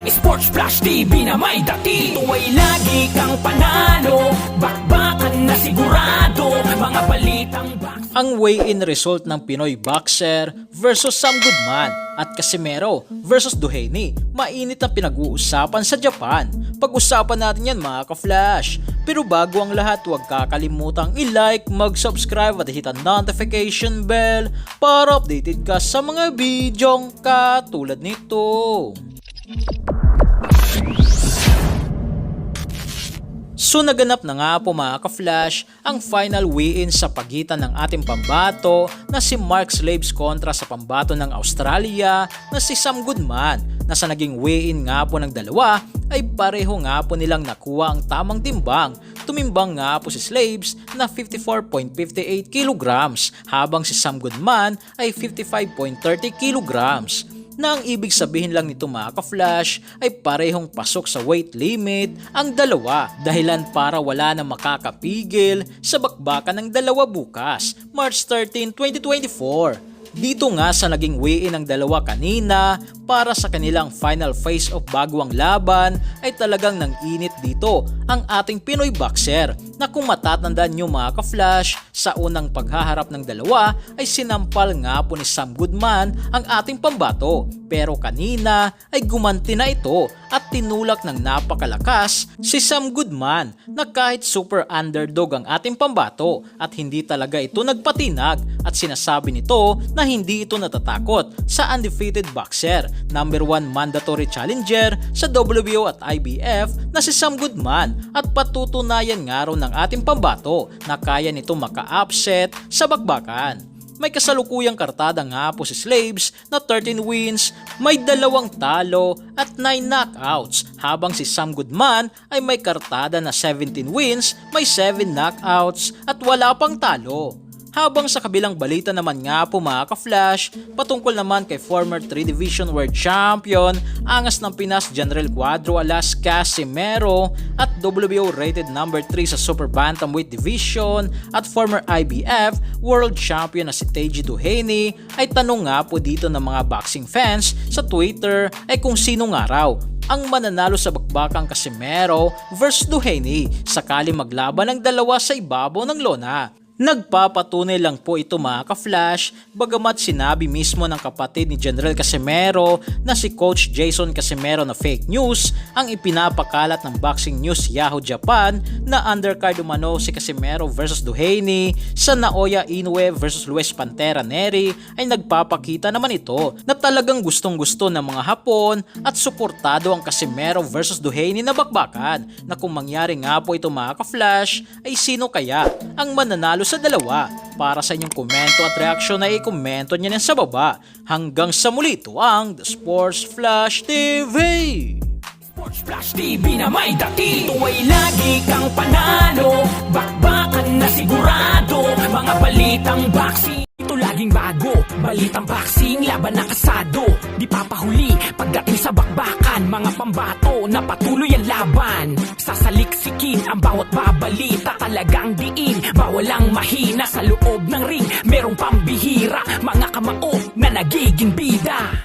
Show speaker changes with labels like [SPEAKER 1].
[SPEAKER 1] Sports Flash TV na may dati. Tuwa'y lagi kang panalo, bakbakan na sigurado, mga balitang box.
[SPEAKER 2] Ang weigh-in result ng Pinoy boxer versus Sam Goodman at Casimero versus Duhaney, mainit ang pinag-uusapan sa Japan. Pag-usapan natin yan mga ka-flash. Pero bago ang lahat, huwag kakalimutang i-like, mag-subscribe at hit ang notification bell para updated ka sa mga bidyong katulad nito. So naganap na nga po mga ka-flash ang final weigh-in sa pagitan ng ating pambato na si Mark Slaves kontra sa pambato ng Australia na si Sam Goodman, na sa naging weigh-in nga po ng dalawa ay pareho nga po nilang nakuha ang tamang timbang. Tumimbang nga po si Slaves na 54.58 kilograms habang si Sam Goodman ay 55.30 kilograms. Na ang ibig sabihin lang nito mga ka-flash ay parehong pasok sa weight limit ang dalawa, dahilan para wala na makakapigil sa bakbakan ng dalawa bukas, March 13, 2024. Dito nga sa naging weigh-in ng dalawa kanina para sa kanilang final face-off bago ang laban ay talagang nang-init dito ang ating Pinoy boxer, na kung matatandaan nyo mga ka-flash, sa unang paghaharap ng dalawa ay sinampal nga po ni Sam Goodman ang ating pambato, pero kanina ay gumanti na ito at tinulak ng napakalakas si Sam Goodman, na kahit super underdog ang ating pambato at hindi talaga ito nagpatinag, at sinasabi nito na hindi ito natatakot sa undefeated boxer, number 1 mandatory challenger sa WBO at IBF na si Sam Goodman, at patutunayan nga raw ng ating pambato na kaya nito maka-upset sa bakbakan. May kasalukuyang kartada nga po si Slaves na 13 wins, may 2 talo at 9 knockouts, habang si Sam Goodman ay may kartada na 17 wins, may 7 knockouts at wala pang talo. Habang sa kabilang balita naman nga po mga ka-flash, patungkol naman kay former 3 Division World Champion, angas ng Pinas General Cuadro alas Casimero at WBO rated number 3 sa Super Bantamweight Division at former IBF World Champion na si Taiji Duhaney, ay tanong nga po dito ng mga boxing fans sa Twitter ay kung sino nga raw ang mananalo sa bakbakang Casimero versus Duhaney sakali maglaban ng dalawa sa ibabaw ng lona. Nagpapatunay lang po ito mga ka-flash, bagamat sinabi mismo ng kapatid ni General Casimero na si Coach Jason Casimero na fake news ang ipinapakalat ng Boxing News Yahoo Japan na undercard umano si Casimero versus Duhaney sa Naoya Inoue versus Luis Pantera Nery, ay nagpapakita naman ito na talagang gustong-gusto ng mga Hapon at suportado ang Casimero versus Duhaney na bakbakan, na kung mangyari nga po ito mga ka-flash ay sino kaya ang mananalo sa dalawa. Para sa inyong komento at reaksyon ay i-komento nyo yan sa baba. Hanggang sa muli, ito ang The Sports Flash TV.
[SPEAKER 1] Sports Flash TV na may dati. Tuwa'y lagi kang panalo, bakbakan na sigurado, mga balitang boxing. Ito laging bago, balitang boxing, laban na kasado. Di papahuli pagdating sa bakbakan, mga pambato na patuloy ang laban. Sasaliksikin ang bawat babalita, talagang diin, bawal ang mahina sa loob ng ring. Merong pambihira, mga kamao na nagiging bida.